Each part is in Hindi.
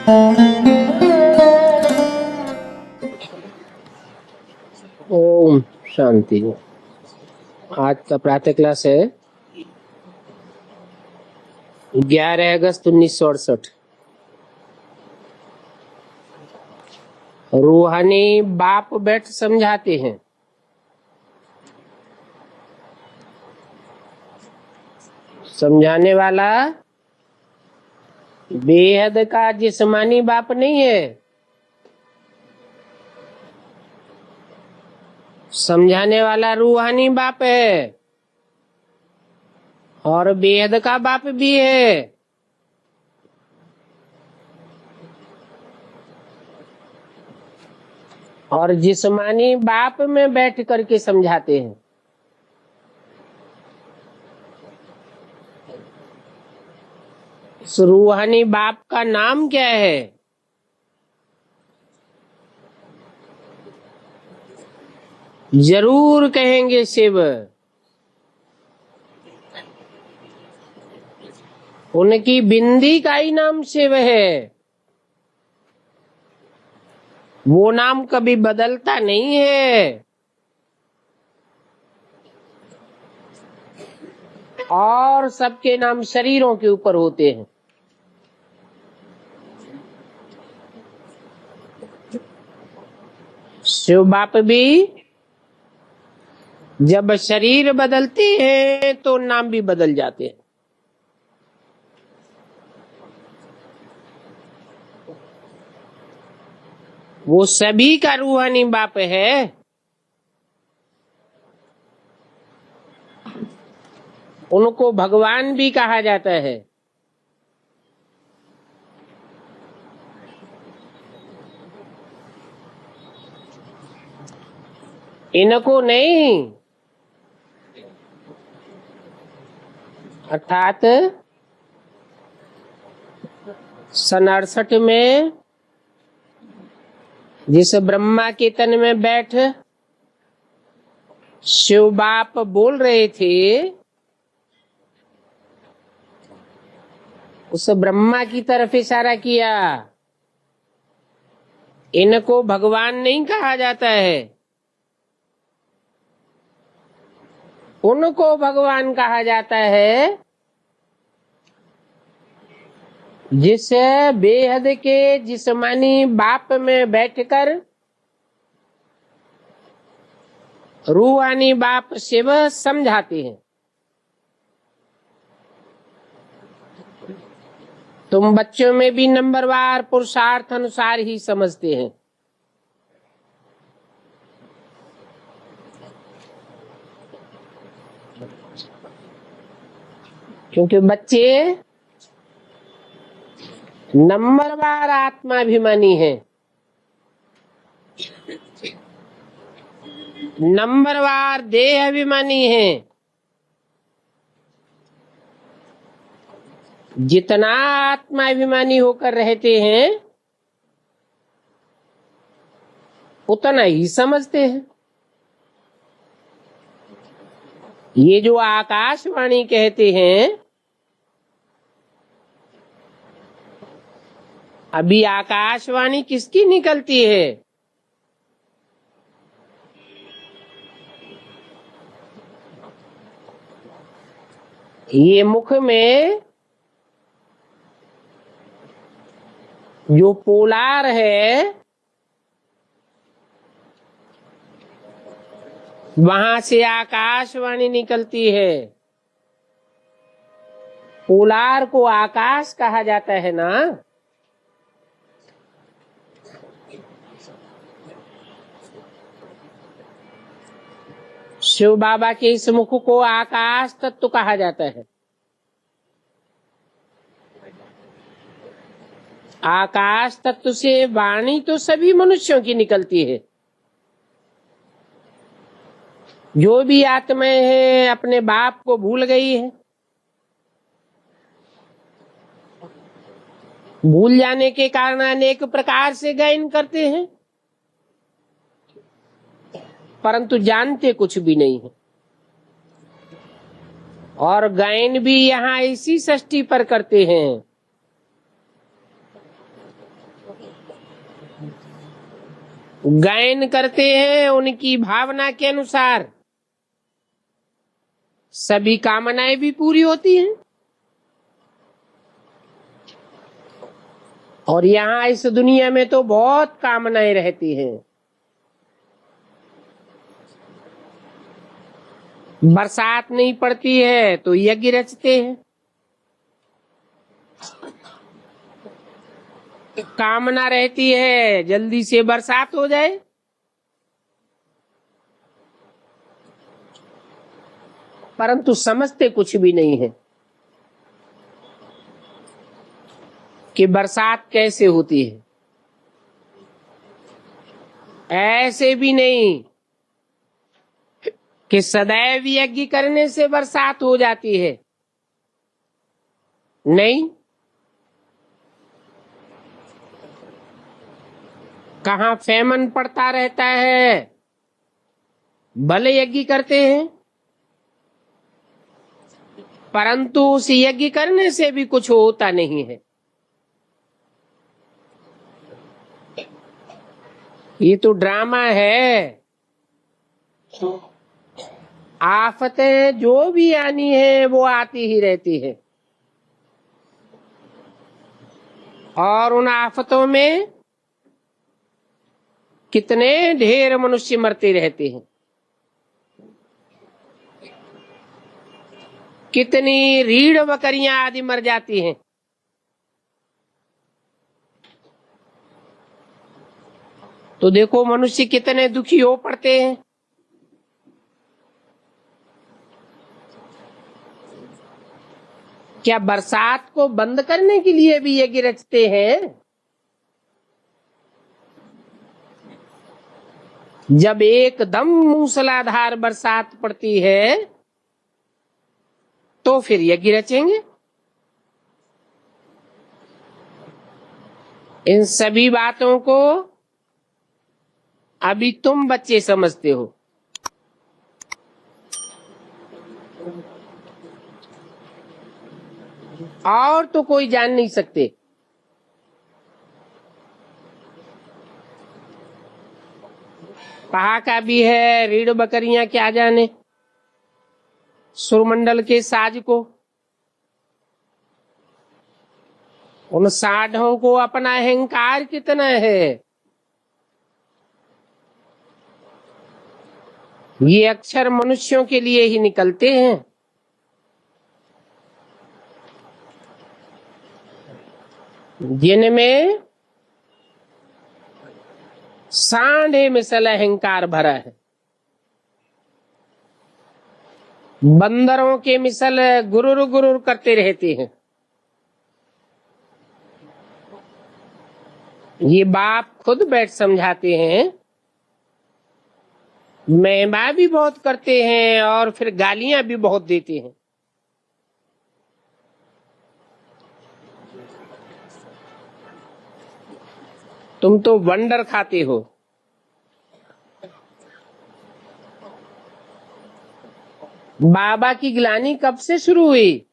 ओम शांति। आज का प्रातः क्लास है 11 अगस्त 1968। रूहानी बाप बैठ समझाते हैं। समझाने वाला बेहद का जिस्मानी बाप नहीं है, समझाने वाला रूहानी बाप है और बेहद का बाप भी है। और जिस्मानी बाप में बैठ करके समझाते हैं। इस रूहानी बाप का नाम क्या है? जरूर कहेंगे शिव। उनकी बिंदी का ही नाम शिव है। वो नाम कभी बदलता नहीं है। और सबके नाम शरीरों के ऊपर होते हैं। शिव बाप भी जब शरीर बदलते हैं तो नाम भी बदल जाते हैं। वो सभी का रूहानी बाप है। उनको भगवान भी कहा जाता है। इनको नहीं, अर्थात सन 68 में जिस ब्रह्मा के तन में बैठ शिव बाप बोल रहे थे, उस ब्रह्मा की तरफ इशारा किया। इनको भगवान नहीं कहा जाता है, उनको भगवान कहा जाता है जिस बेहद के जिस्मानी बाप में बैठकर रूहानी बाप शिव समझाते हैं। तुम बच्चों में भी नंबरवार पुरुषार्थ अनुसार ही समझते हैं। क्योंकि बच्चे नंबरवार आत्माभिमानी हैं, नंबरवार देह अभिमानी हैं। जितना आत्माभिमानी होकर रहते हैं उतना ही समझते हैं। ये जो आकाशवाणी कहते हैं, अभी आकाशवाणी किसकी निकलती है? ये मुख में जो पोलार है वहां से आकाशवाणी निकलती है। पोलार को आकाश कहा जाता है ना। शिव बाबा के इस मुख को आकाश तत्व कहा जाता है। आकाश तत्व से वाणी तो सभी मनुष्यों की निकलती है। जो भी आत्माएं हैं अपने बाप को भूल गई है। भूल जाने के कारण अनेक प्रकार से गायन करते हैं, परंतु जानते कुछ भी नहीं है। और गायन भी यहाँ इसी षष्ठी पर करते हैं। गायन करते हैं उनकी भावना के अनुसार सभी कामनाएं भी पूरी होती हैं। और यहाँ इस दुनिया में तो बहुत कामनाएं रहती हैं। बरसात नहीं पड़ती है तो यज्ञ रचते हैं। कामना रहती है जल्दी से बरसात हो जाए। परंतु समझते कुछ भी नहीं है कि बरसात कैसे होती है। ऐसे भी नहीं कि सदैव यज्ञ करने से बरसात हो जाती है। नहीं, कहाँ फेमन पड़ता रहता है, भले यज्ञ करते हैं परंतु उस यज्ञ करने से भी कुछ होता नहीं है। ये तो ड्रामा है। आफतें जो भी आनी है वो आती ही रहती है और उन आफतों में कितने ढेर मनुष्य मरते रहते हैं। कितनी रीढ़ बकरियां आदि मर जाती हैं। तो देखो मनुष्य कितने दुखी हो पड़ते हैं। क्या बरसात को बंद करने के लिए भी यज्ञ रचते हैं? जब एकदम मूसलाधार बरसात पड़ती है तो फिर यज्ञ रचेंगे। इन सभी बातों को अभी तुम बच्चे समझते हो। और तो कोई जान नहीं सकते। कहा का भी है रीढ़ बकरियां क्या जाने सुरमंडल के साज को। उन साढ़ों को अपना अहंकार कितना है। ये अक्षर मनुष्यों के लिए ही निकलते हैं। जिनमें सांडे मिसल अहंकार भरा है। बंदरों के मिसल गुरुर गुरुर करते रहते हैं। ये बाप खुद बैठ समझाते हैं। महिमा भी बहुत करते हैं और फिर गालियां भी बहुत देते हैं। तुम तो वंडर खाते हो। बाबा की ग्लानि कब से शुरू हुई?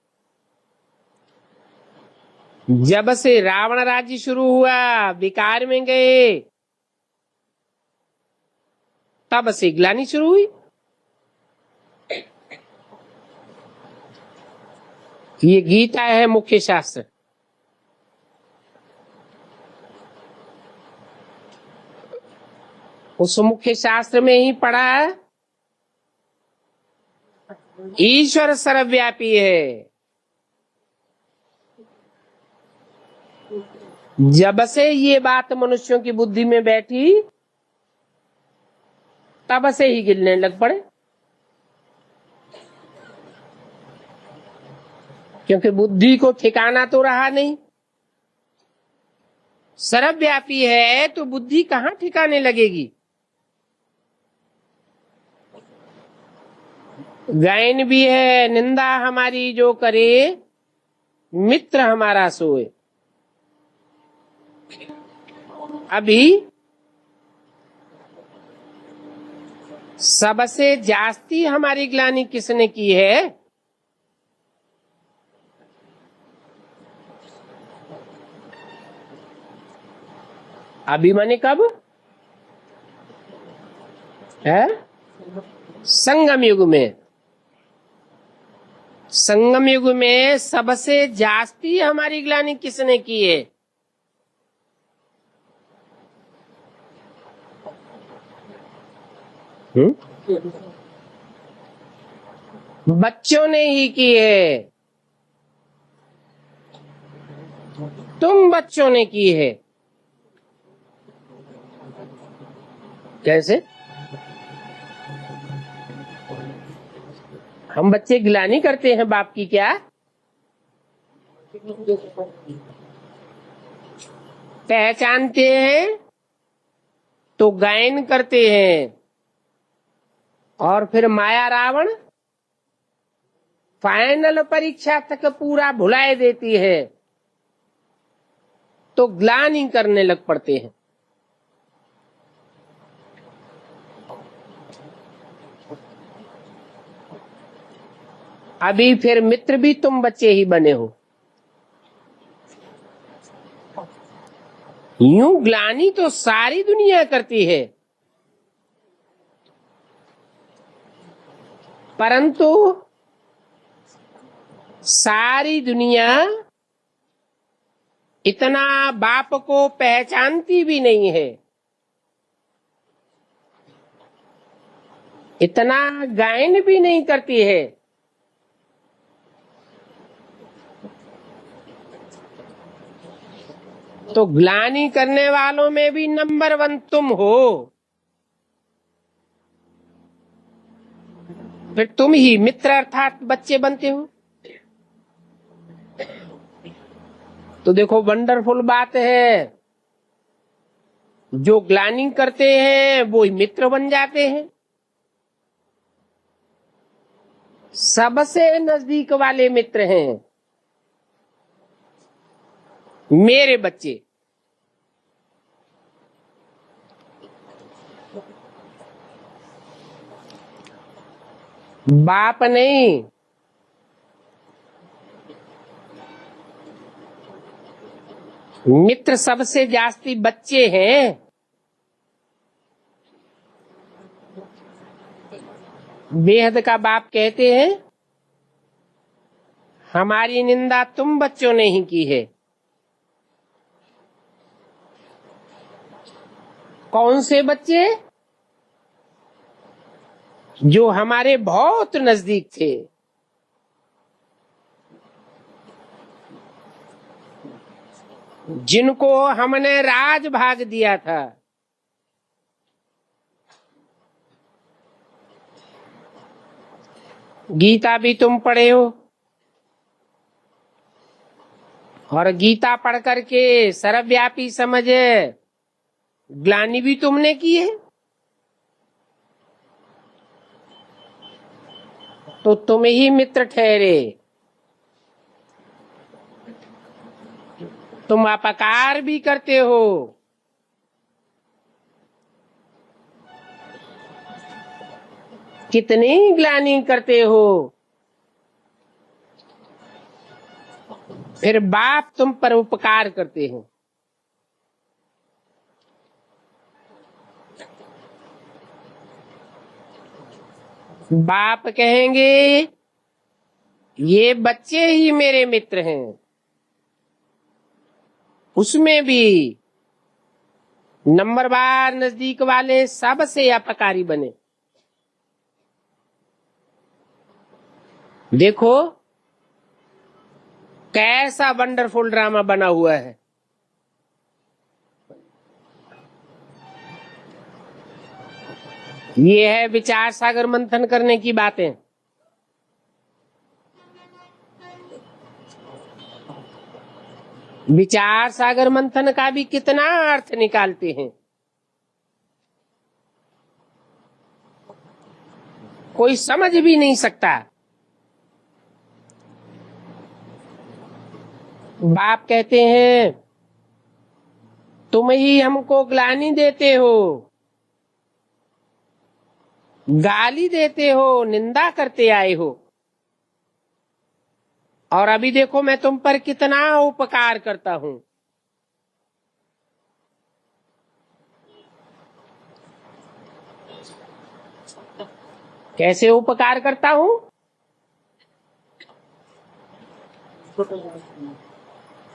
जब से रावण राज्य शुरू हुआ, विकार में गए, तब से ग्लानि शुरू हुई। ये गीता है मुख्य शास्त्र। उस मुख्य शास्त्र में ही पढ़ा है ईश्वर सर्वव्यापी है। जब से ये बात मनुष्यों की बुद्धि में बैठी तब से ही गिरने लग पड़े। क्योंकि बुद्धि को ठिकाना तो रहा नहीं। सर्वव्यापी है तो बुद्धि कहाँ ठिकाने लगेगी। गायन भी है निंदा हमारी जो करे मित्र हमारा सोए। अभी सबसे जास्ती हमारी ग्लानि किसने की है? अभी माने कब? है? संगम युग में, संगम युग में सबसे जास्ती हमारी ग्लानि किसने की है? बच्चों ने ही की है। तुम बच्चों ने की है। कैसे? हम बच्चे गिलानी करते हैं बाप की क्या? पहचानते हैं तो गायन करते हैं, और फिर माया रावण फाइनल परीक्षा तक पूरा भुलाए देती है, तो ग्लानि करने लग पड़ते हैं। अभी फिर मित्र भी तुम बच्चे ही बने हो। यूं ग्लानि तो सारी दुनिया करती है, परंतु सारी दुनिया इतना बाप को पहचानती भी नहीं है, इतना गायन भी नहीं करती है। तो ग्लानि करने वालों में भी नंबर 1 तुम हो। फिर तुम ही मित्र अर्थात बच्चे बनते हो। तो देखो वंडरफुल बात है, जो ग्लानि करते हैं वो ही मित्र बन जाते हैं। सबसे नजदीक वाले मित्र हैं मेरे बच्चे। बाप नहीं, मित्र सबसे जास्ती बच्चे हैं। बेहद का बाप कहते हैं, हमारी निंदा तुम बच्चों ने ही की है। कौन से बच्चे? जो हमारे बहुत नजदीक थे। जिनको हमने राज भाग दिया था। गीता भी तुम पढ़े हो, और गीता पढ़ करके सर्वव्यापी समझ ग्लानि भी तुमने की है। तो तुम ही मित्र ठहरे। तुम अपकार भी करते हो। कितनी ग्लानि करते हो, फिर बाप तुम पर उपकार करते हैं। बाप कहेंगे ये बच्चे ही मेरे मित्र हैं। उसमें भी नंबरवार नजदीक वाले सबसे अपकारी बने। देखो कैसा वंडरफुल ड्रामा बना हुआ है। ये है विचार सागर मंथन करने की बातें। विचार सागर मंथन का भी कितना अर्थ निकालते हैं। कोई समझ भी नहीं सकता। बाप कहते हैं तुम ही हमको ग्लानि देते हो, गाली देते हो, निंदा करते आए हो, और अभी देखो मैं तुम पर कितना उपकार करता हूं। कैसे उपकार करता हूं?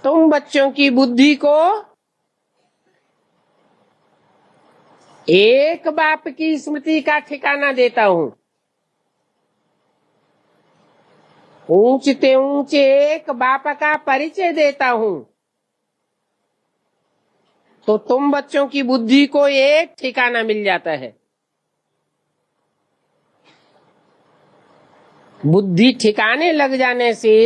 तुम बच्चों की बुद्धि को एक बाप की स्मृति का ठिकाना देता हूं। ऊंचते ऊंचे एक बाप का परिचय देता हूं, तो तुम बच्चों की बुद्धि को एक ठिकाना मिल जाता है। बुद्धि ठिकाने लग जाने से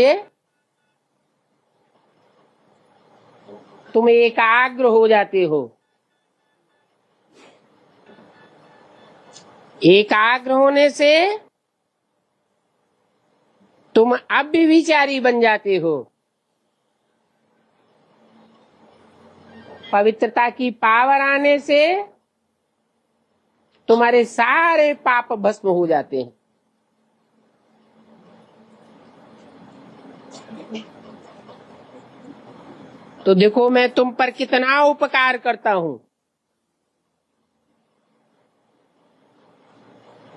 तुम एकाग्र हो जाते हो। एकाग्र होने से तुम अव्यभिचारी बन जाते हो। पवित्रता की पावर आने से तुम्हारे सारे पाप भस्म हो जाते हैं। तो देखो मैं तुम पर कितना उपकार करता हूं,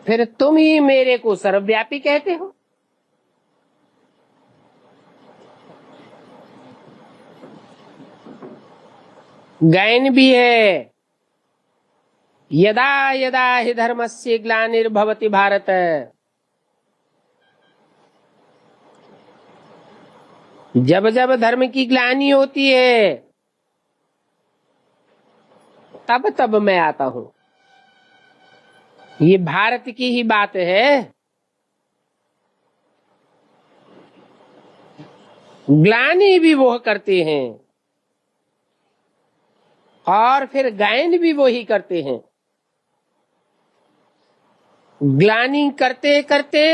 फिर तुम ही मेरे को सर्वव्यापी कहते हो। गायन भी है, यदा यदा हि धर्मस्य ग्लानिर्भवति भारत। जब जब धर्म की ग्लानि होती है तब तब मैं आता हूं। ये भारत की ही बात है। ग्लानि भी वो करते हैं और फिर गायन भी वो ही करते हैं। ग्लानि करते करते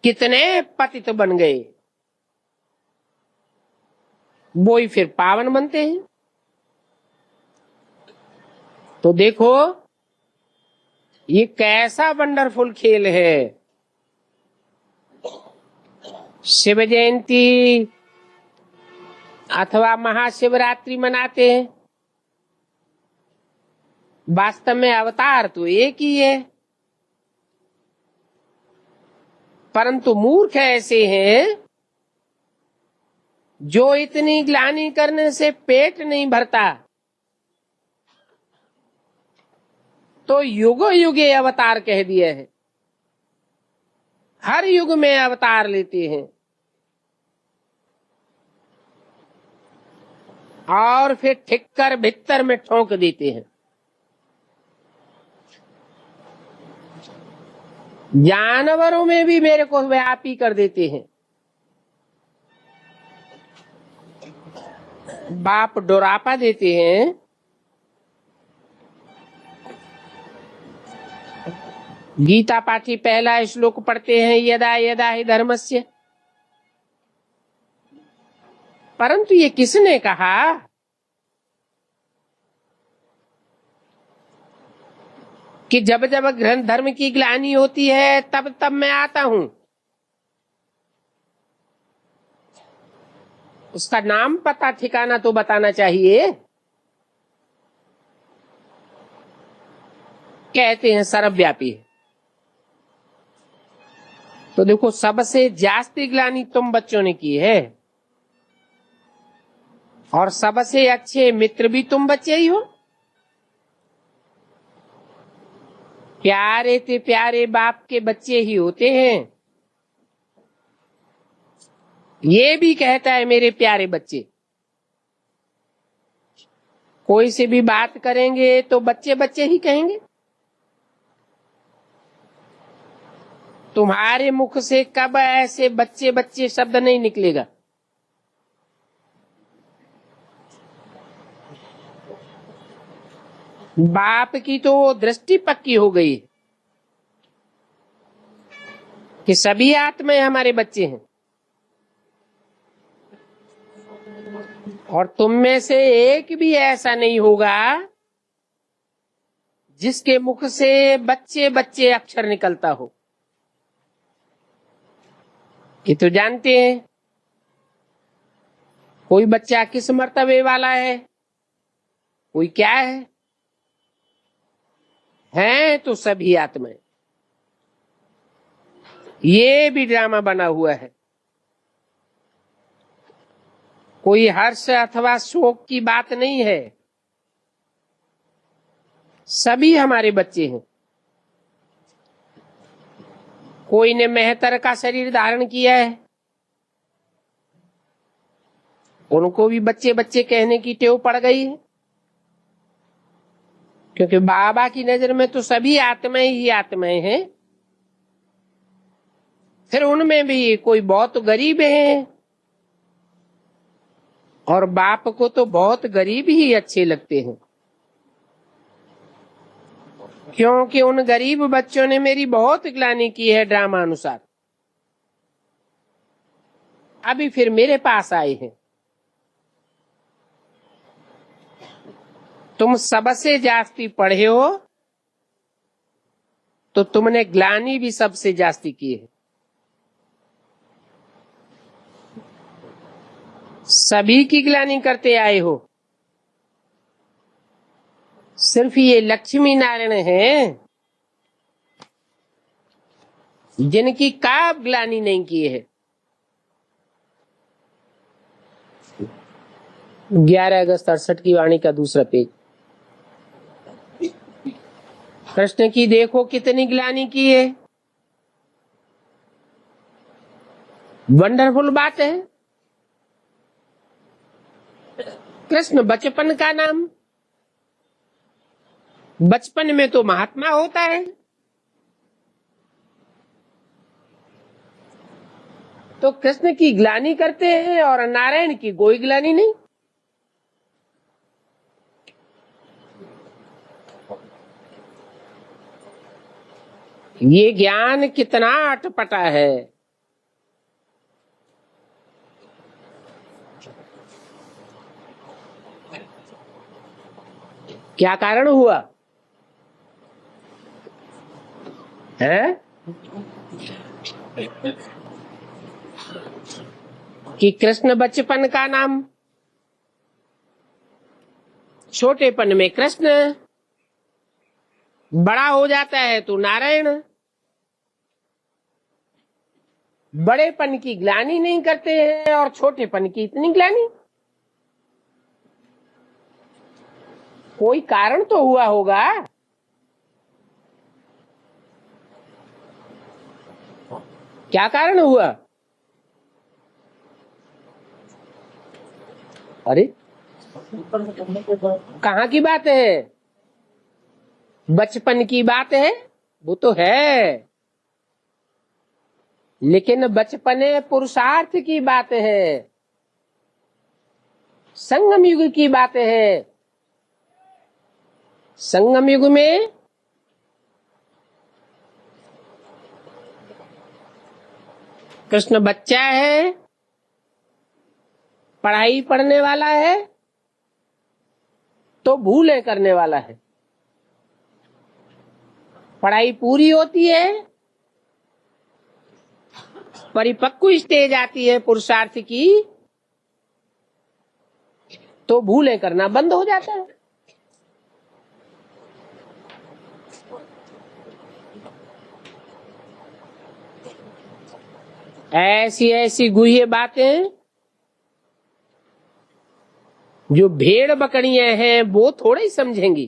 कितने पतित बन गए, वो ही फिर पावन बनते हैं। तो देखो ये कैसा वंडरफुल खेल है। शिव जयंती अथवा महाशिवरात्रि मनाते हैं, वास्तव में अवतार तो एक ही है, परंतु मूर्ख ऐसे हैं जो इतनी ग्लानि करने से पेट नहीं भरता तो युगो युगे अवतार कह दिए हैं। हर युग में अवतार लेते हैं और फिर ठिक्कर भीतर में ठोक देते हैं। जानवरों में भी मेरे को व्यापी कर देते हैं। बाप डोरापा देते हैं, गीता पाठी पहला श्लोक पढ़ते हैं, यदा यदा हि धर्मस्य। परंतु ये किसने कहा? कि जब जब धर्म की ग्लानि होती है तब तब मैं आता हूं। उसका नाम पता ठिकाना तो बताना चाहिए। कहते हैं सर्वव्यापी है। तो देखो सबसे जास्ती ग्लानि तुम बच्चों ने की है और सबसे अच्छे मित्र भी तुम बच्चे ही हो। प्यारे ते प्यारे बाप के बच्चे ही होते हैं। ये भी कहता है मेरे प्यारे बच्चे। कोई से भी बात करेंगे तो बच्चे बच्चे ही कहेंगे। तुम्हारे मुख से कब ऐसे बच्चे बच्चे शब्द नहीं निकलेगा। बाप की तो दृष्टि पक्की हो गई कि सभी आत्माएं हमारे बच्चे हैं, और तुम में से एक भी ऐसा नहीं होगा जिसके मुख से बच्चे बच्चे अक्षर निकलता हो। ये तो जानते हैं कोई बच्चा किस मर्तबे वाला है, कोई क्या है। हैं तो सभी आत्माएं। ये भी ड्रामा बना हुआ है। कोई हर्ष अथवा शोक की बात नहीं है। सभी हमारे बच्चे हैं। कोई ने मेहतर का शरीर धारण किया है, उनको भी बच्चे बच्चे कहने की टेव पड़ गई है, क्योंकि बाबा की नजर में तो सभी आत्माएं ही आत्माएं हैं। फिर उनमें भी कोई बहुत गरीब है, और बाप को तो बहुत गरीब ही अच्छे लगते हैं, क्योंकि उन गरीब बच्चों ने मेरी बहुत ग्लानि की है ड्रामा अनुसार। अभी फिर मेरे पास आए हैं। तुम सबसे जास्ती पढ़े हो तो तुमने ग्लानि भी सबसे जास्ती की है। सभी की ग्लानि करते आए हो। सिर्फ ये लक्ष्मी नारायण हैं जिनकी का ग्लानि नहीं की है। 11 अगस्त 68 की वाणी का दूसरा पेज। कृष्ण की देखो कितनी ग्लानि की है। वंडरफुल बात है। कृष्ण बचपन का नाम। बचपन में तो महात्मा होता है, तो कृष्ण की ग्लानि करते हैं और नारायण की कोई ग्लानि नहीं। ये ज्ञान कितना अटपटा है। क्या कारण हुआ है कि कृष्ण बचपन का नाम, छोटेपन में कृष्ण, बड़ा हो जाता है तो नारायण। बड़ेपन की ग्लानि नहीं करते हैं और छोटेपन की इतनी ग्लानि। कोई कारण तो हुआ होगा। क्या कारण हुआ? अरे कहाँ की बात है? बचपन की बात है, वो तो है, लेकिन बचपने पुरुषार्थ की बात है, संगम युग की बात है। संगम युग में कृष्ण बच्चा है, पढ़ाई पढ़ने वाला है, तो भूलें करने वाला है। पढ़ाई पूरी होती है, परिपक्व स्टेज आती है पुरुषार्थ की, तो भूलें करना बंद हो जाता है। ऐसी ऐसी गुह्य बातें जो भेड़ बकरियां हैं वो थोड़े ही समझेंगी।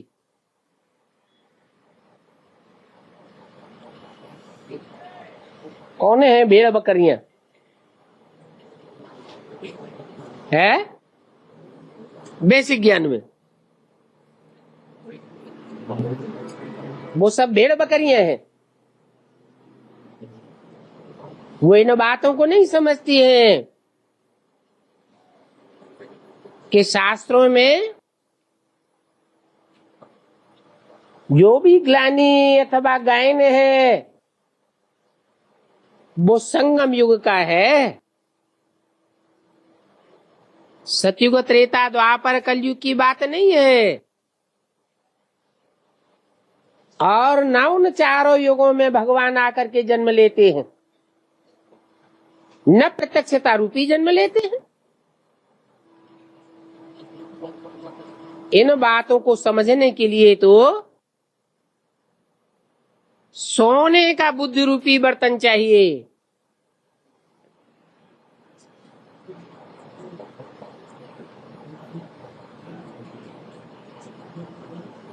कौन है भेड़ बकरियां? है बेसिक ज्ञान में वो सब भेड़ बकरियां हैं। वो इन बातों को नहीं समझती हैं कि शास्त्रों में जो भी ग्लानि अथवा गायन है वो संगम युग का है। सतयुग त्रेता द्वापर कलयुग की बात नहीं है। और न उन चारों युगों में भगवान आकर के जन्म लेते हैं, न प्रत्यक्षता रूपी जन्म लेते हैं। इन बातों को समझने के लिए तो सोने का बुद्धि रूपी बर्तन चाहिए।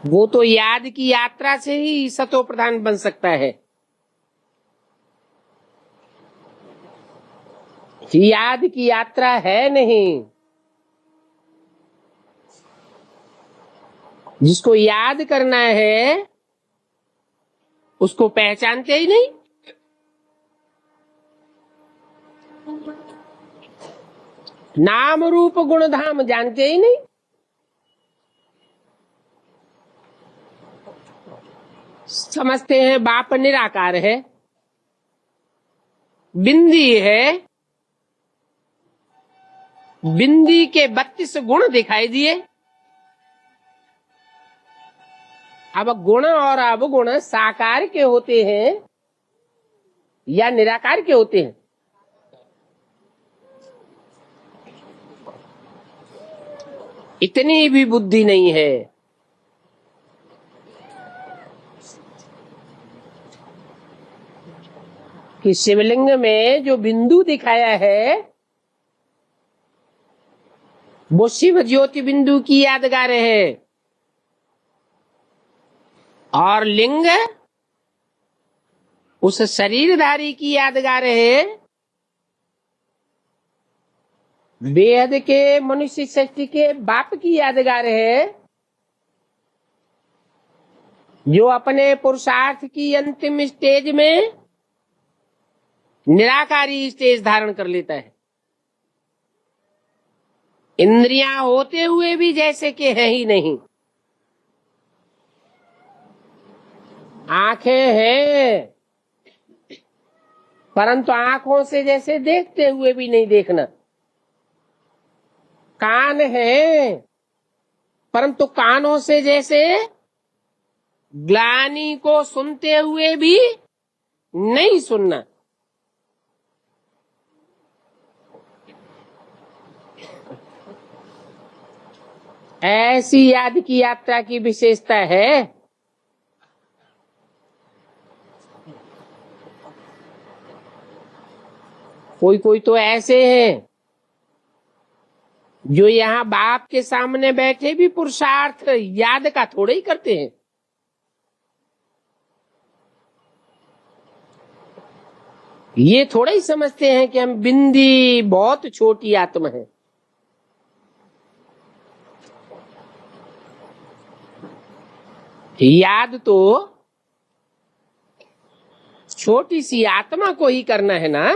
वो तो याद की यात्रा से ही सतो प्रधान बन सकता है। याद की यात्रा है नहीं। जिसको याद करना है उसको पहचानते ही नहीं। नाम रूप गुण धाम जानते ही नहीं। समझते हैं बाप निराकार है, बिंदी है, बिंदी के 32 गुण दिखाई दिए। अब गुण और अवगुण साकार के होते हैं या निराकार के होते हैं? इतनी भी बुद्धि नहीं है कि शिवलिंग में जो बिंदु दिखाया है वो शिव ज्योति बिंदु की यादगार है, और लिंग उस शरीरधारी की यादगार है। वेद के मनुष्य सृष्टि के बाप की यादगार है, जो अपने पुरुषार्थ की अंतिम स्टेज में निराकारी स्टेज धारण कर लेता है। इंद्रियां होते हुए भी जैसे कि है ही नहीं। आंखें हैं परंतु आंखों से जैसे देखते हुए भी नहीं देखना। कान है परंतु कानों से जैसे ग्लानि को सुनते हुए भी नहीं सुनना। ऐसी याद की यात्रा की विशेषता है। कोई कोई तो ऐसे हैं जो यहाँ बाप के सामने बैठे भी पुरुषार्थ याद का थोड़ा ही करते हैं। ये थोड़ा ही समझते हैं कि हम बिंदी बहुत छोटी आत्मा है। याद तो छोटी सी आत्मा को ही करना है ना।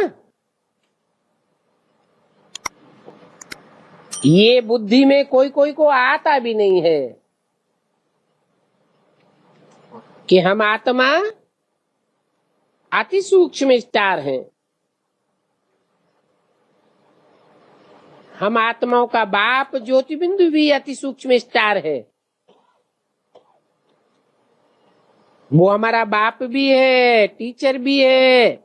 ये बुद्धि में कोई कोई को आता भी नहीं है कि हम आत्मा अति सूक्ष्म स्टार हैं। हम आत्माओं का बाप ज्योति बिंदु भी अति सूक्ष्म स्टार है। वो हमारा बाप भी है, टीचर भी है।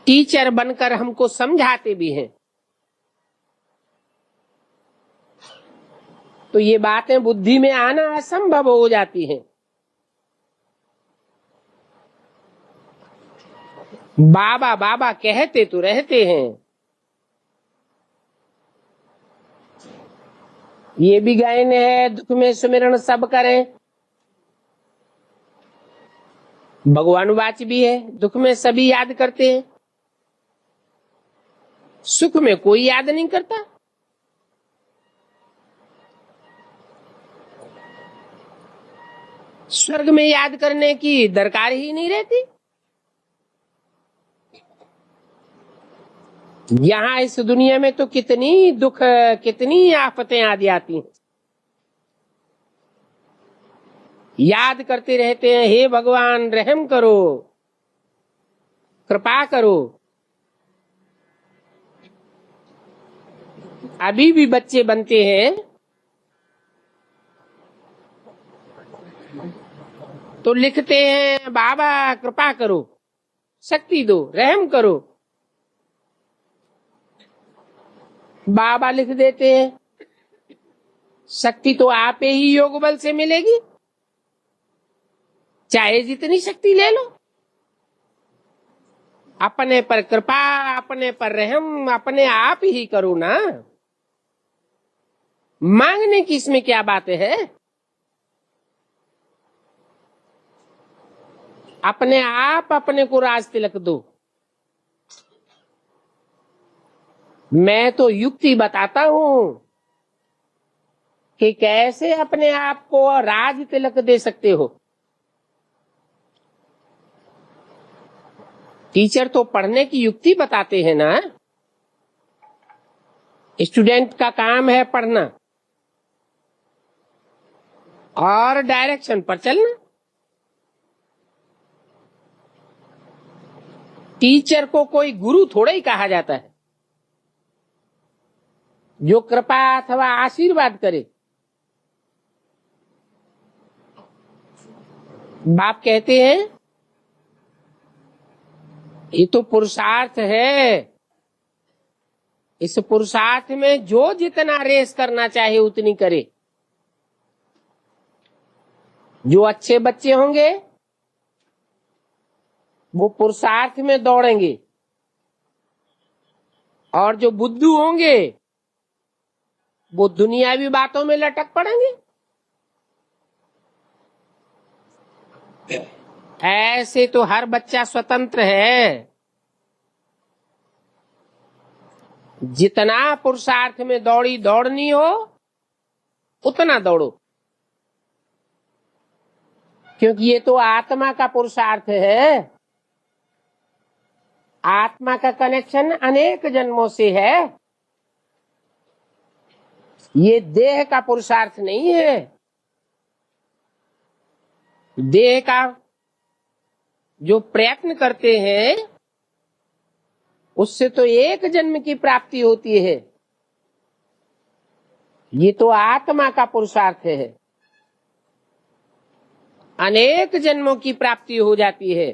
टीचर बनकर हमको समझाते भी हैं। तो ये बातें बुद्धि में आना असंभव हो जाती हैं। बाबा बाबा कहते तो रहते हैं। ये भी गायन है, दुख में सुमिरन सब करें। भगवान वाच भी है, दुख में सभी याद करते हैं, सुख में कोई याद नहीं करता। स्वर्ग में याद करने की दरकार ही नहीं रहती। यहाँ इस दुनिया में तो कितनी दुख, कितनी आफतें आदि आती हैं। याद करते रहते हैं, हे भगवान रहम करो, कृपा करो। अभी भी बच्चे बनते हैं तो लिखते हैं बाबा कृपा करो, शक्ति दो, रहम करो। बाबा लिख देते हैं, शक्ति तो आप ही योग बल से मिलेगी। चाहे जितनी शक्ति ले लो, अपने पर कृपा, अपने पर रहम अपने आप ही करो ना। मांगने की इसमें क्या बात है? अपने आप अपने को राज तिलक दो। मैं तो युक्ति बताता हूं कि कैसे अपने आप को राज तिलक दे सकते हो। टीचर तो पढ़ने की युक्ति बताते हैं ना, स्टूडेंट का काम है पढ़ना और डायरेक्शन पर चलना। टीचर को कोई गुरु थोड़ा ही कहा जाता है जो कृपा अथवा आशीर्वाद करे। बाप कहते हैं ये तो पुरुषार्थ है, इस पुरुषार्थ में जो जितना रेस करना चाहे उतनी करे। जो अच्छे बच्चे होंगे वो पुरुषार्थ में दौड़ेंगे और जो बुद्धू होंगे वो दुनियावी बातों में लटक पड़ेंगे। ऐसे तो हर बच्चा स्वतंत्र है। जितना पुरुषार्थ में दौड़नी हो उतना दौड़ो, क्योंकि ये तो आत्मा का पुरुषार्थ है। आत्मा का कनेक्शन अनेक जन्मों से है, ये देह का पुरुषार्थ नहीं है। देह का जो प्रयत्न करते हैं उससे तो एक जन्म की प्राप्ति होती है, ये तो आत्मा का पुरुषार्थ है, अनेक जन्मों की प्राप्ति हो जाती है।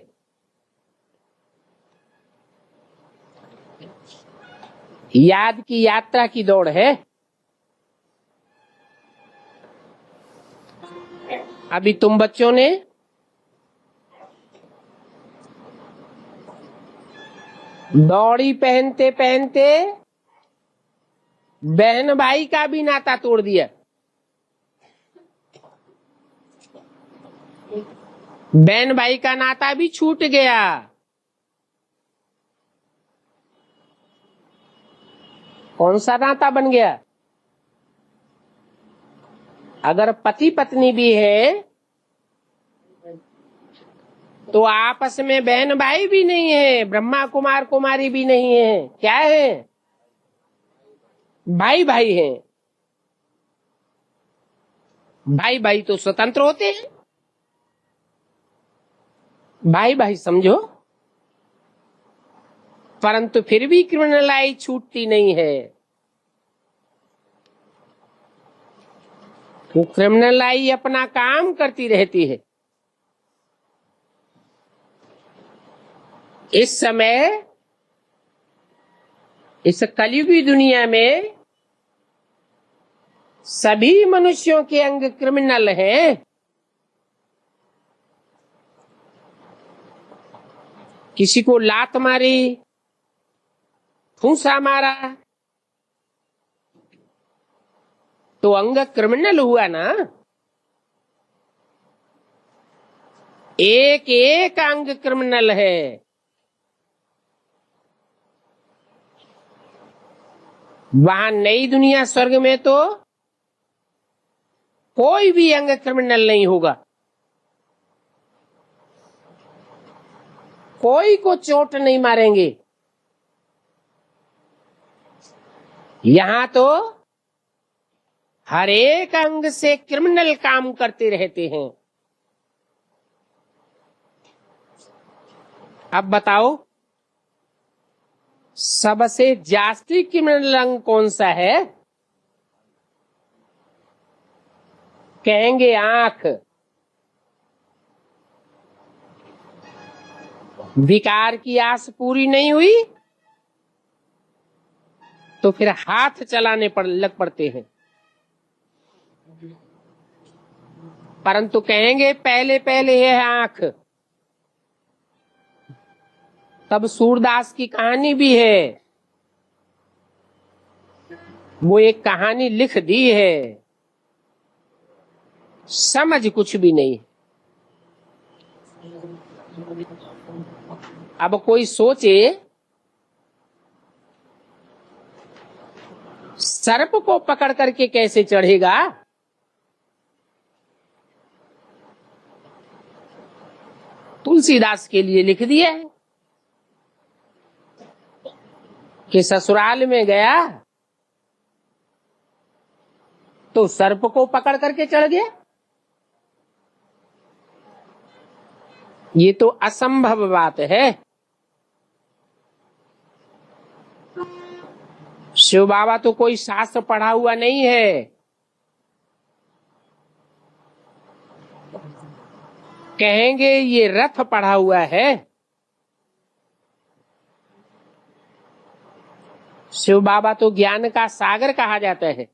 याद की यात्रा की दौड़ है। अभी तुम बच्चों ने दौड़ी पहनते पहनते बहन भाई का भी नाता तोड़ दिया। बहन भाई का नाता भी छूट गया। कौन सा नाता बन गया? अगर पति पत्नी भी है तो आपस में बहन भाई भी नहीं है, ब्रह्मा कुमार कुमारी भी नहीं है, क्या है? भाई भाई हैं। भाई भाई तो स्वतंत्र होते हैं, भाई भाई समझो, परंतु फिर भी क्रिमिनलाई छूटती नहीं है। वो क्रिमिनलाई अपना काम करती रहती है। इस समय इस कलयुगी दुनिया में सभी मनुष्यों के अंग क्रिमिनल हैं। किसी को लात मारी, ठूंसा मारा तो अंग क्रिमिनल हुआ ना। एक एक अंग क्रिमिनल है। वहां नई दुनिया स्वर्ग में तो कोई भी अंग क्रिमिनल नहीं होगा, कोई को चोट नहीं मारेंगे। यहां तो हर एक अंग से क्रिमिनल काम करते रहते हैं। अब बताओ सबसे जास्ती क्रिमिनल अंग कौन सा है? कहेंगे आंख। विकार की आस पूरी नहीं हुई तो फिर हाथ चलाने लग पड़ते हैं। परंतु कहेंगे पहले पहले है आंख। तब सूरदास की कहानी भी है, वो एक कहानी लिख दी है, समझ कुछ भी नहीं। अब कोई सोचे सर्प को पकड़ करके कैसे चढ़ेगा, तुलसीदास के लिए लिख दिया है कि ससुराल में गया तो सर्प को पकड़ करके चढ़ गया। ये तो असंभव बात है। शिव बाबा तो कोई शास्त्र पढ़ा हुआ नहीं है। कहेंगे ये रथ पढ़ा हुआ है। शिव बाबा तो ज्ञान का सागर कहा जाता है।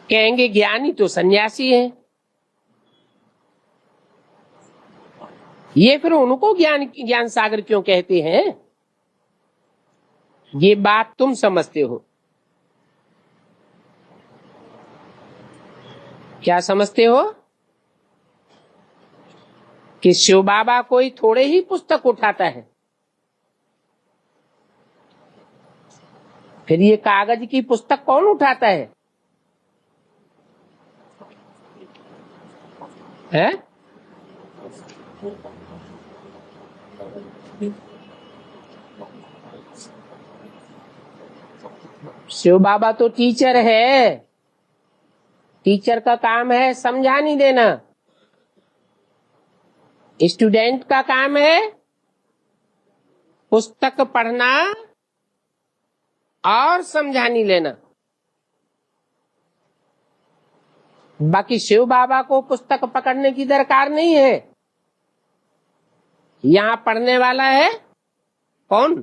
कहेंगे ज्ञानी तो सन्यासी है। ये फिर उनको ज्ञान सागर क्यों कहते हैं? ये बात तुम समझते हो। क्या समझते हो? कि शिव बाबा कोई थोड़े ही पुस्तक उठाता है। फिर ये कागज की पुस्तक कौन उठाता है? हैं? शिव बाबा तो टीचर है। टीचर का काम है समझानी देना। स्टूडेंट का काम है पुस्तक पढ़ना और समझानी लेना। बाकी शिव बाबा को पुस्तक पकड़ने की दरकार नहीं है। यहाँ पढ़ने वाला है कौन?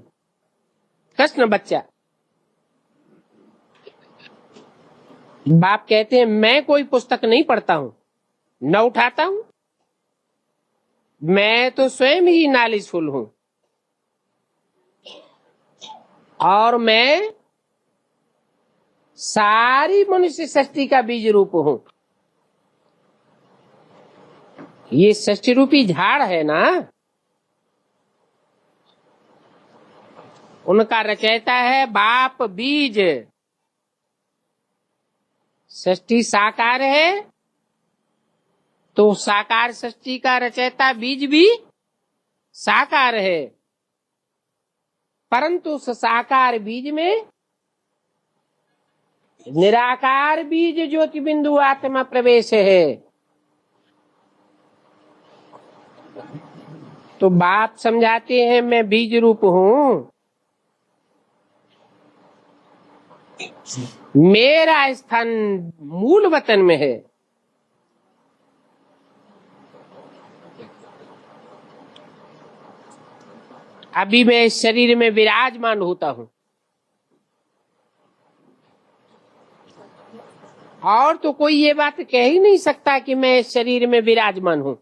कृष्ण बच्चा। बाप कहते हैं मैं कोई पुस्तक नहीं पढ़ता हूं, न उठाता हूं। मैं तो स्वयं ही नॉलेजफुल हूं और मैं सारी मनुष्य सृष्टि का बीज रूप हूं। ये सृष्टि रूपी झाड़ है ना, उनका रचयिता है बाप बीज। सृष्टि साकार है तो साकार सृष्टि का रचयिता बीज भी साकार है, परंतु उस साकार बीज में निराकार बीज ज्योति बिंदु आत्मा प्रवेश है। तो बाप समझाते हैं मैं बीज रूप हूं। मेरा स्थान मूल वतन में है। अभी मैं इस शरीर में विराजमान होता हूं और तो कोई ये बात कह ही नहीं सकता कि मैं इस शरीर में विराजमान हूं।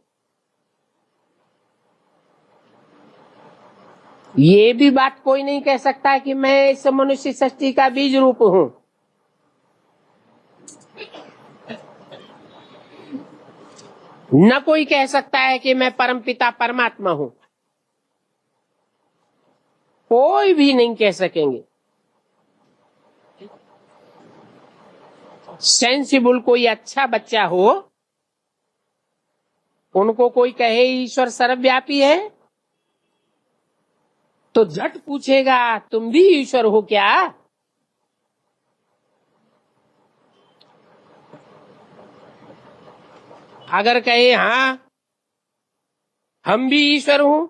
ये भी बात कोई नहीं कह सकता कि मैं इस मनुष्य सृष्टि का बीज रूप हूं। न कोई कह सकता है कि मैं परमपिता परमात्मा हूं। कोई भी नहीं कह सकेंगे। सेंसिबल कोई अच्छा बच्चा हो, उनको कोई कहे ईश्वर सर्वव्यापी है तो झट पूछेगा तुम भी ईश्वर हो क्या? अगर कहे हाँ हम भी ईश्वर हूं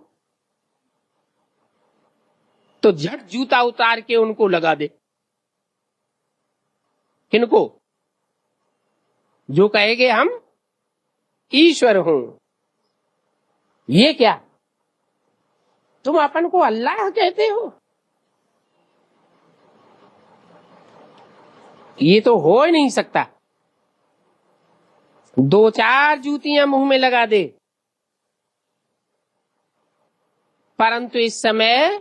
तो झट जूता उतार के उनको लगा दे। किनको? जो कहेंगे हम ईश्वर हूं। ये क्या तुम अपन को अल्लाह कहते हो? ये तो हो ही नहीं सकता। 2-4 जूतियां मुंह में लगा दे, परंतु इस समय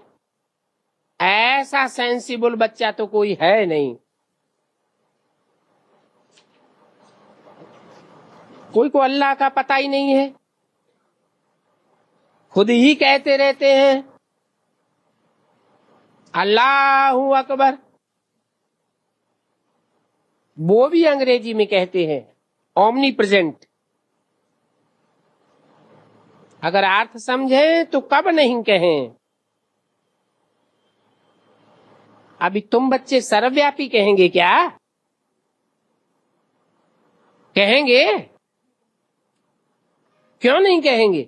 ऐसा सेंसिबल बच्चा तो कोई है नहीं। कोई को अल्लाह का पता ही नहीं है, खुद ही कहते रहते हैं अल्लाहू अकबर। वो भी अंग्रेजी में कहते हैं ओमनी प्रेजेंट। अगर अर्थ समझें तो कब नहीं कहें। अभी तुम बच्चे सर्वव्यापी कहेंगे क्या? कहेंगे? क्यों नहीं कहेंगे?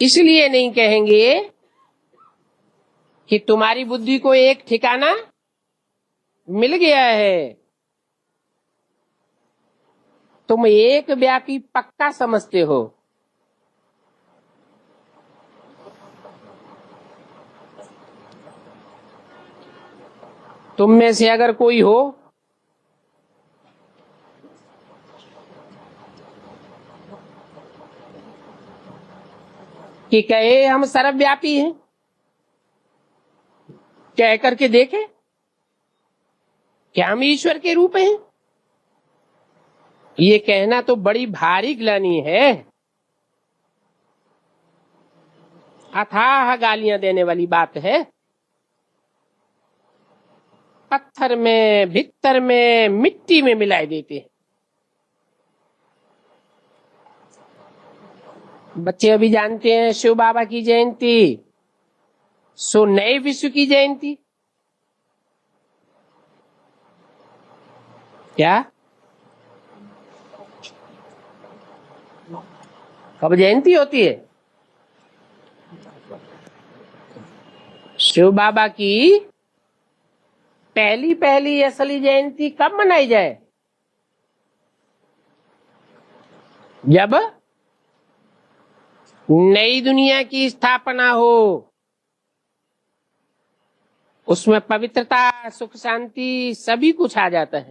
इसलिए नहीं कहेंगे कि तुम्हारी बुद्धि को एक ठिकाना मिल गया है। तुम एक व्यापी पक्का समझते हो। तुम में से अगर कोई हो कि कहे हम सर्वव्यापी हैं, कह करके देखे क्या हम ईश्वर के रूप हैं? ये कहना तो बड़ी भारी ग्लानि है, अथाह गालियां देने वाली बात है। पत्थर में, भीतर में, मिट्टी में मिलाए देते हैं। बच्चे अभी जानते हैं शिव बाबा की जयंती, सो नए विश्व की जयंती। क्या कब जयंती होती है? शिव बाबा की पहली असली जयंती कब मनाई जाए? जब नई दुनिया की स्थापना हो, उसमें पवित्रता, सुख, शांति सभी कुछ आ जाता है।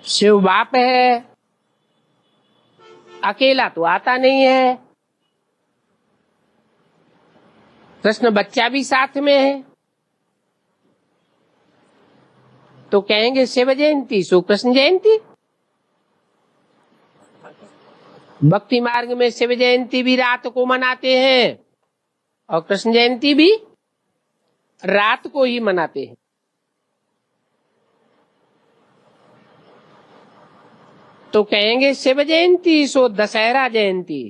शिव बाप है, अकेला तो आता नहीं है। कृष्ण बच्चा भी साथ में है, तो कहेंगे शिव जयंती सो कृष्ण जयंती। भक्ति मार्ग में शिव जयंती भी रात को मनाते हैं और कृष्ण जयंती भी रात को ही मनाते हैं। तो कहेंगे शिव जयंती सो दशहरा जयंती,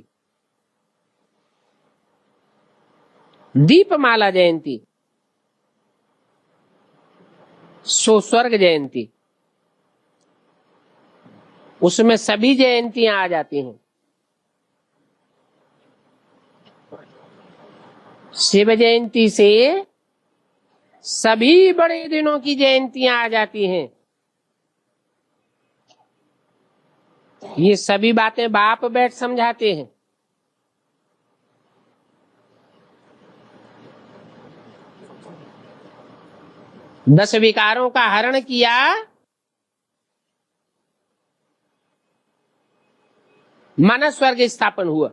दीपमाला जयंती सो स्वर्ग जयंती। उसमें सभी जयंतियां आ जाती हैं। शिव जयंती से सभी बड़े दिनों की जयंतियां आ जाती हैं। ये सभी बातें बाप बैठ समझाते हैं। दस विकारों का हरण किया, मन स्वर्ग स्थापन हुआ।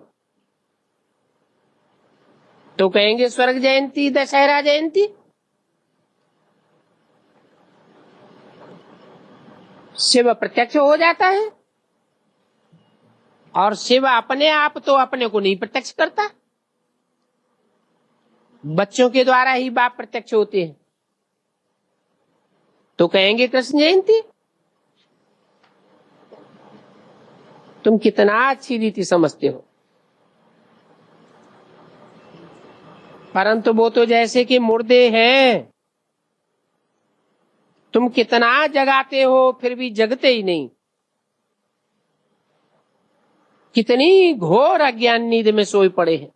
तो कहेंगे स्वर्ग जयंती, दशहरा जयंती। शिव प्रत्यक्ष हो जाता है और शिव अपने आप तो अपने को नहीं प्रत्यक्ष करता, बच्चों के द्वारा ही बाप प्रत्यक्ष होते हैं। तो कहेंगे कृष्ण जयंती। तुम कितना अच्छी रीति समझते हो, परंतु वो तो जैसे कि मुर्दे हैं। तुम कितना जगाते हो फिर भी जगते ही नहीं। कितनी घोर अज्ञान नींद में सोए पड़े हैं।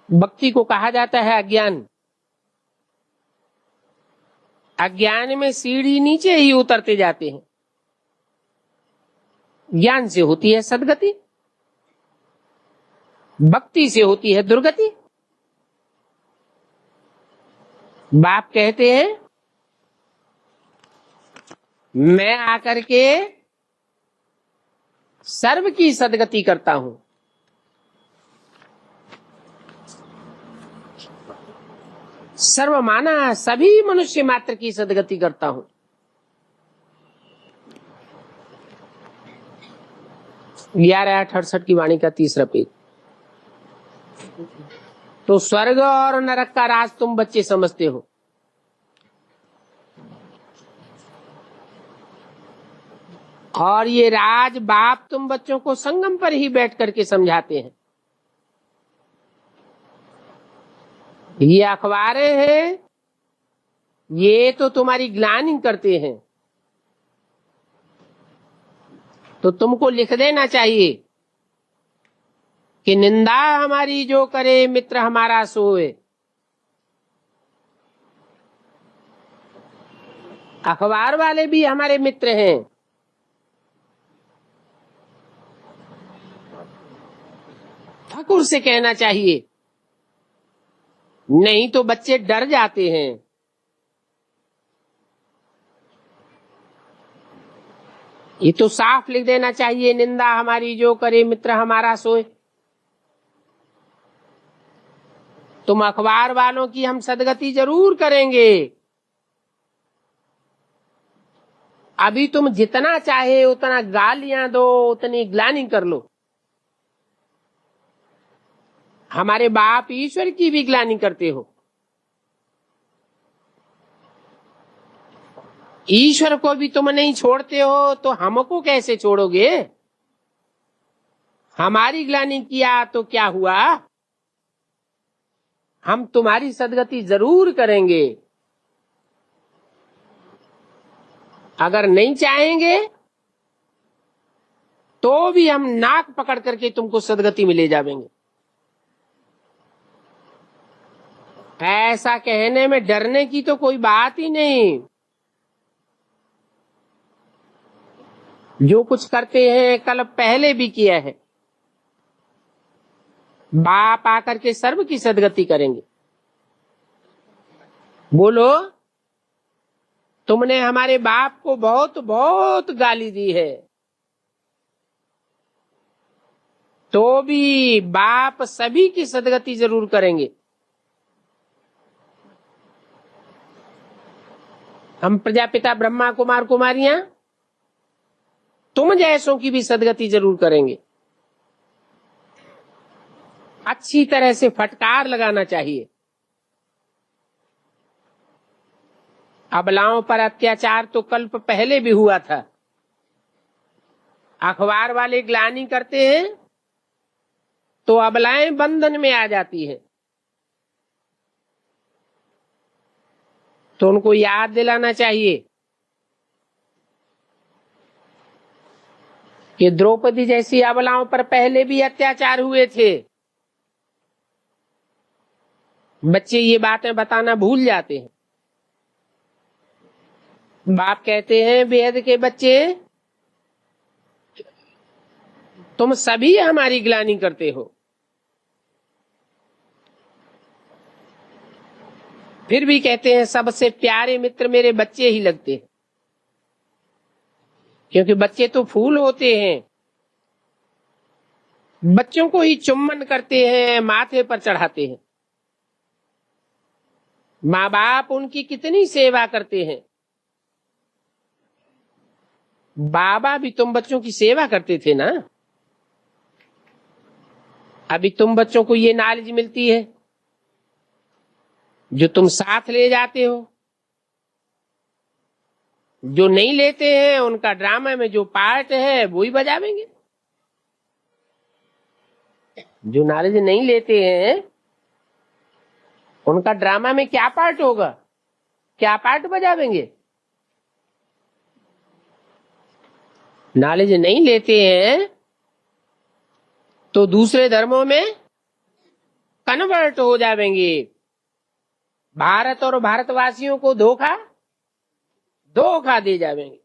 भक्ति को कहा जाता है अज्ञान। अज्ञान में सीढ़ी नीचे ही उतरते जाते हैं। ज्ञान से होती है सदगति, भक्ति से होती है दुर्गति। बाप कहते हैं मैं आकर के सर्व की सदगति करता हूं। सर्व माना सभी मनुष्य मात्र की सदगति करता हूं। 1168 की वाणी का 3रा पेज। तो स्वर्ग और नरक का राज तुम बच्चे समझते हो, और ये राज बाप तुम बच्चों को संगम पर ही बैठ करके समझाते हैं। ये अखबारें हैं, ये तो तुम्हारी ग्लानि करते हैं, तो तुमको लिख देना चाहिए कि निंदा हमारी जो करे मित्र हमारा सोए। अखबार वाले भी हमारे मित्र हैं। ठाकुर से कहना चाहिए, नहीं तो बच्चे डर जाते हैं। ये तो साफ लिख देना चाहिए, निंदा हमारी जो करे मित्र हमारा सोए। तुम अखबार वालों की हम सदगति जरूर करेंगे। अभी तुम जितना चाहे उतना गालियां दो, उतनी ग्लानि कर लो। हमारे बाप ईश्वर की भी ग्लानि करते हो। ईश्वर को भी तुम नहीं छोड़ते हो, तो हमको कैसे छोड़ोगे? हमारी ग्लानि किया तो क्या हुआ? हम तुम्हारी सदगति जरूर करेंगे। अगर नहीं चाहेंगे तो भी हम नाक पकड़ करके तुमको सदगति में ले जाएंगे। ऐसा कहने में डरने की तो कोई बात ही नहीं। जो कुछ करते हैं कल पहले भी किया है। बाप आकर के सर्व की सदगति करेंगे। बोलो, तुमने हमारे बाप को बहुत बहुत गाली दी है, तो भी बाप सभी की सदगति जरूर करेंगे। हम प्रजापिता ब्रह्मा कुमार कुमारियां तुम जैसों की भी सदगति जरूर करेंगे। अच्छी तरह से फटकार लगाना चाहिए। अबलाओं पर अत्याचार तो कल्प पहले भी हुआ था। अखबार वाले ग्लानि करते हैं तो अबलाएं बंधन में आ जाती हैं। तो उनको याद दिलाना चाहिए कि द्रौपदी जैसी अबलाओं पर पहले भी अत्याचार हुए थे। बच्चे ये बातें बताना भूल जाते हैं। बाप कहते हैं, बेहद के बच्चे तुम सभी हमारी ग्लानि करते हो, फिर भी कहते हैं सबसे प्यारे मित्र मेरे बच्चे ही लगते हैं। क्योंकि बच्चे तो फूल होते हैं। बच्चों को ही चुम्बन करते हैं, माथे पर चढ़ाते हैं। माँ बाप उनकी कितनी सेवा करते हैं। बाबा भी तुम बच्चों की सेवा करते थे ना। अभी तुम बच्चों को ये नॉलेज मिलती है जो तुम साथ ले जाते हो। जो नहीं लेते हैं उनका ड्रामा में जो पार्ट है वो ही बजावेंगे। जो नॉलेज नहीं लेते हैं उनका ड्रामा में क्या पार्ट होगा, क्या पार्ट बजावेंगे। नॉलेज नहीं लेते हैं तो दूसरे धर्मों में कन्वर्ट हो जाएंगे। भारत और भारतवासियों को धोखा दे जाएंगे।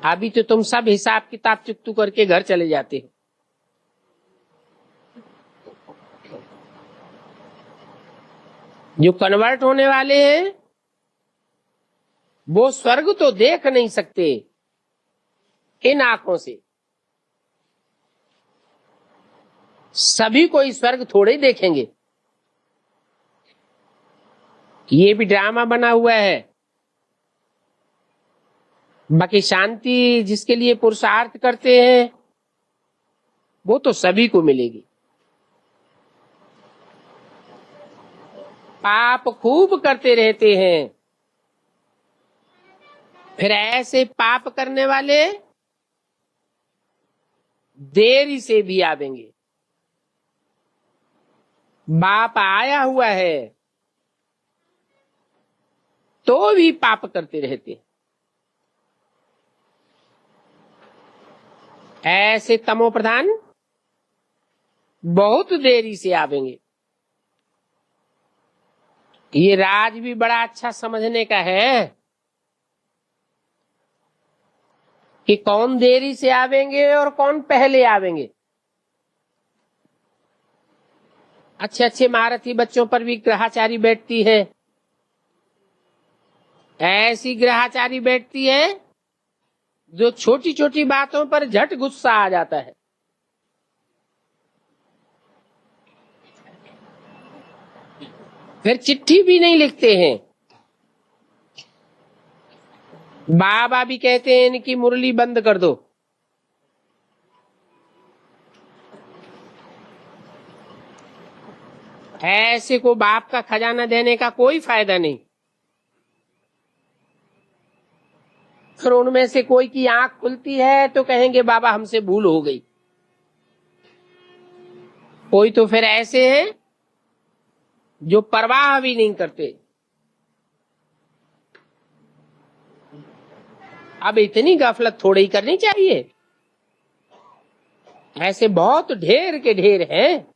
अभी तो तुम सब हिसाब किताब चुकतू करके घर चले जाते हो। जो कन्वर्ट होने वाले हैं वो स्वर्ग तो देख नहीं सकते इन आंखों से। सभी कोई स्वर्ग थोड़े ही देखेंगे। ये भी ड्रामा बना हुआ है। बाकी शांति जिसके लिए पुरुषार्थ करते हैं वो तो सभी को मिलेगी। पाप खूब करते रहते हैं, फिर ऐसे पाप करने वाले देरी से भी आवेंगे। बाप आया हुआ है तो भी पाप करते रहते हैं। ऐसे तमो प्रधान बहुत देरी से आवेंगे। ये राज भी बड़ा अच्छा समझने का है कि कौन देरी से आवेंगे और कौन पहले आवेंगे। अच्छे अच्छे महारथी बच्चों पर भी ग्रहाचारी बैठती है। ऐसी ग्रहाचारी बैठती है जो छोटी छोटी बातों पर झट गुस्सा आ जाता है। फिर चिट्ठी भी नहीं लिखते हैं। बाबा भी कहते हैं इनकी मुरली बंद कर दो। ऐसे को बाप का खजाना देने का कोई फायदा नहीं। फिर उनमें से कोई की आंख खुलती है तो कहेंगे बाबा हमसे भूल हो गई। कोई तो फिर ऐसे हैं जो परवाह भी नहीं करते। अब इतनी गफलत थोड़ी ही करनी चाहिए। ऐसे बहुत ढेर के ढेर हैं,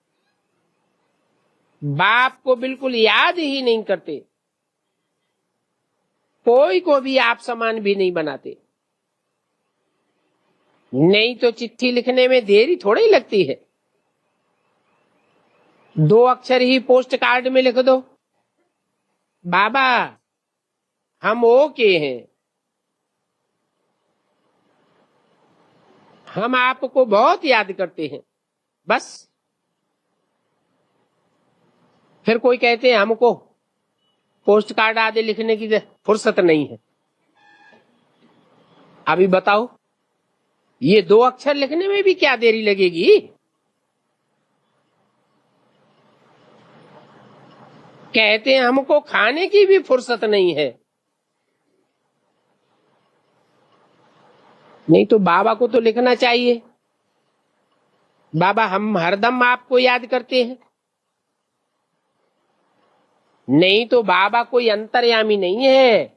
बाप को बिल्कुल याद ही नहीं करते, कोई को भी आप समान भी नहीं बनाते। नहीं तो चिट्ठी लिखने में देरी थोड़ी ही लगती है। 2 अक्षर ही पोस्ट कार्ड में लिख दो, बाबा हम ओके हैं, हम आपको बहुत याद करते हैं, बस। फिर कोई कहते हैं हमको पोस्ट कार्ड आदि लिखने की फुर्सत नहीं है। अभी बताओ ये 2 अक्षर लिखने में भी क्या देरी लगेगी। कहते हैं हमको खाने की भी फुर्सत नहीं है। नहीं तो बाबा को तो लिखना चाहिए, बाबा हम हरदम आपको याद करते हैं। नहीं तो बाबा कोई अंतर्यामी नहीं है।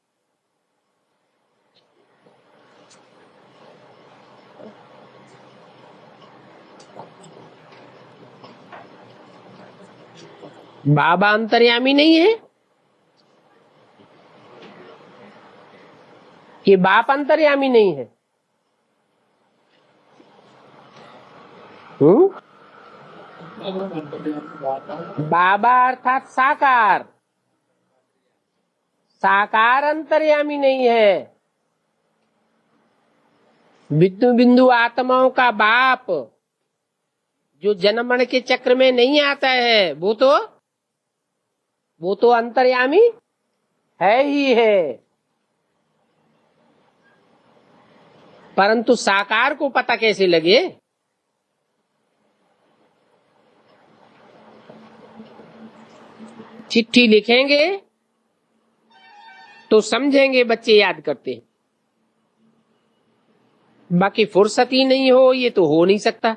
बाबा अंतर्यामी नहीं है कि बाप अंतर्यामी नहीं है। बाबा अर्थात साकार, साकार अंतर्यामी नहीं है। बिंदु बिंदु आत्माओं का बाप जो जन्म मरण के चक्र में नहीं आता है वो तो अंतर्यामी है ही है। परंतु साकार को पता कैसे लगे। चिट्ठी लिखेंगे तो समझेंगे बच्चे याद करते हैं, बाकी फुर्सत ही नहीं हो ये तो हो नहीं सकता।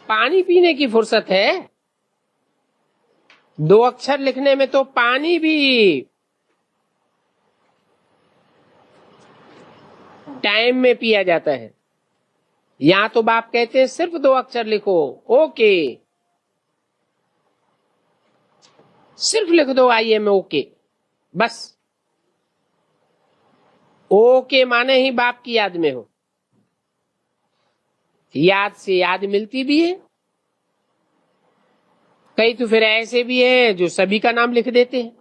पानी पीने की फुर्सत है, 2 अक्षर लिखने में तो पानी भी टाइम में पिया जाता है। यहां तो बाप कहते हैं सिर्फ 2 अक्षर लिखो, ओके, सिर्फ लिख दो आई एम ओके, बस। ओ के माने ही बाप की याद में हो। याद से याद मिलती भी है। कई तो फिर ऐसे भी है जो सभी का नाम लिख देते हैं,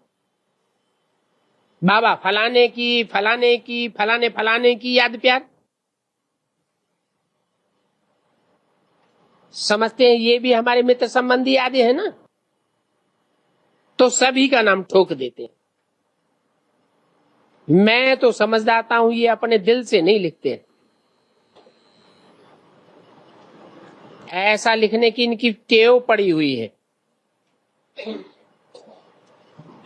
बाबा फलाने की फलाने की फलाने फलाने की याद प्यार। समझते हैं ये भी हमारे मित्र संबंधी यादें हैं ना, तो सभी का नाम ठोक देते हैं। मैं तो समझ जाता हूं ये अपने दिल से नहीं लिखते, ऐसा लिखने की इनकी टेव पड़ी हुई है।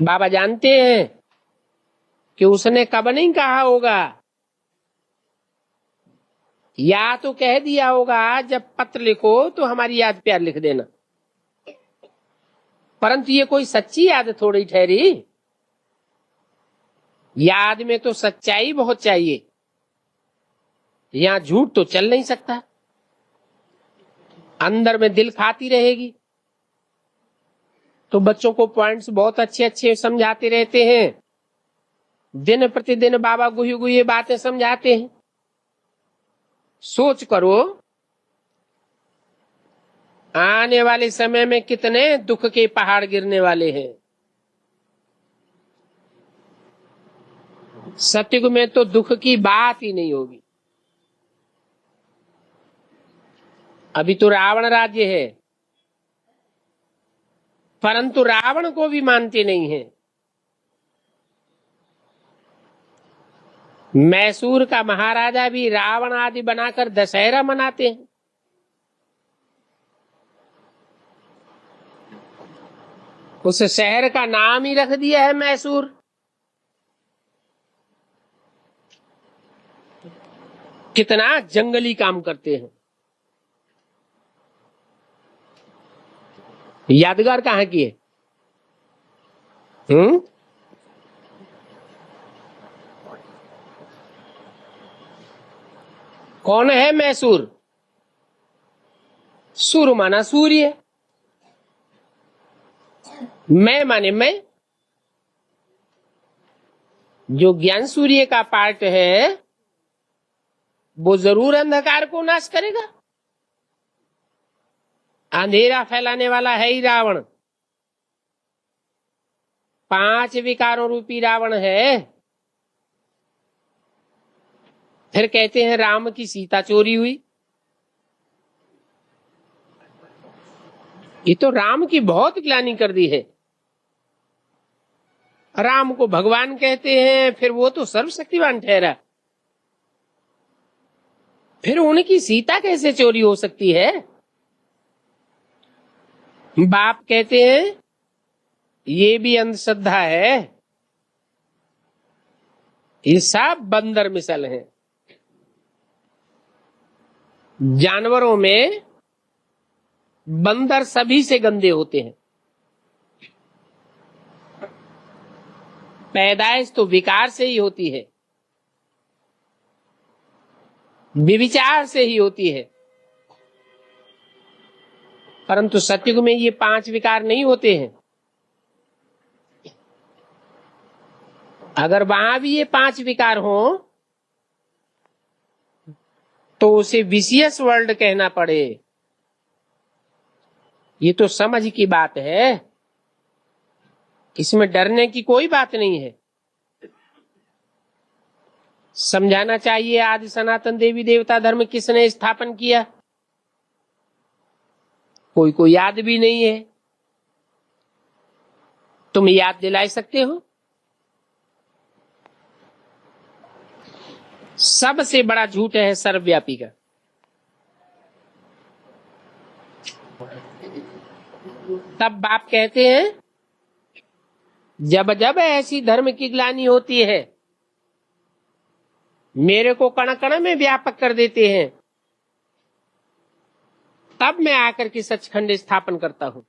बाबा जानते हैं कि उसने कब नहीं कहा होगा, या तो कह दिया होगा जब पत्र लिखो तो हमारी याद प्यार लिख देना, परंतु ये कोई सच्ची याद थोड़ी ठहरी। याद में तो सच्चाई बहुत चाहिए, यहां झूठ तो चल नहीं सकता। अंदर में दिल खाती रहेगी। तो बच्चों को पॉइंट्स बहुत अच्छे अच्छे समझाते रहते हैं, दिन प्रतिदिन बाबा गुही गुही बातें समझाते हैं। सोच करो आने वाले समय में कितने दुख के पहाड़ गिरने वाले हैं। सतयुग में तो दुख की बात ही नहीं होगी। अभी तो रावण राज्य है, परंतु रावण को भी मानते नहीं है। मैसूर का महाराजा भी रावण आदि बनाकर दशहरा मनाते हैं। उस शहर का नाम ही रख दिया है मैसूर। कितना जंगली काम करते हैं। यादगार कहाँ की है? कौन है मैसूर? सूर माना सूर्य, मैं माने मैं। जो ज्ञान सूर्य का पार्ट है वो जरूर अंधकार को नाश करेगा। अंधेरा फैलाने वाला है ही रावण। 5 विकारों रूपी रावण है। फिर कहते हैं राम की सीता चोरी हुई। ये तो राम की बहुत ग्लानि कर दी है। राम को भगवान कहते हैं, फिर वो तो सर्वशक्तिवान ठहरा, फिर उनकी सीता कैसे चोरी हो सकती है? बाप कहते हैं ये भी अंधश्रद्धा है। ये सब बंदर मिसल हैं। जानवरों में बंदर सभी से गंदे होते हैं। पैदाइश तो विकार से ही होती है, विविचार से ही होती है, परंतु सतयुग में ये 5 विकार नहीं होते हैं। अगर वहां भी ये 5 विकार हो तो उसे विशियस वर्ल्ड कहना पड़े। ये तो समझ की बात है, इसमें डरने की कोई बात नहीं है। समझाना चाहिए आदि सनातन देवी देवता धर्म किसने स्थापन किया, कोई को याद भी नहीं है। तुम याद दिला सकते हो? सबसे बड़ा झूठ है सर्वव्यापी का। तब बाप कहते हैं जब जब ऐसी धर्म की ग्लानि होती है, मेरे को कण कण में व्यापक कर देते हैं, तब मैं आकर के सचखंड स्थापन करता हूं,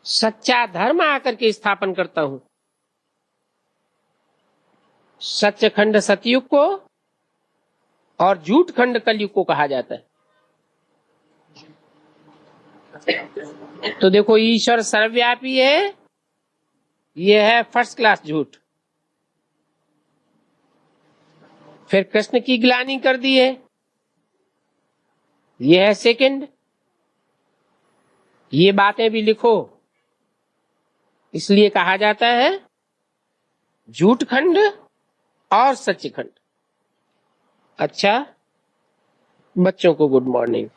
सच्चा धर्म आकर के स्थापन करता हूं। सचखंड सतयुग को और झूठ खंड कलयुग को कहा जाता है। तो देखो ईश्वर सर्वव्यापी है, यह है फर्स्ट क्लास झूठ। फिर कृष्ण की ग्लानि कर दी है, यह है सेकंड। ये बातें भी लिखो, इसलिए कहा जाता है झूठ खंड और सच खंड। अच्छा, बच्चों को गुड मॉर्निंग।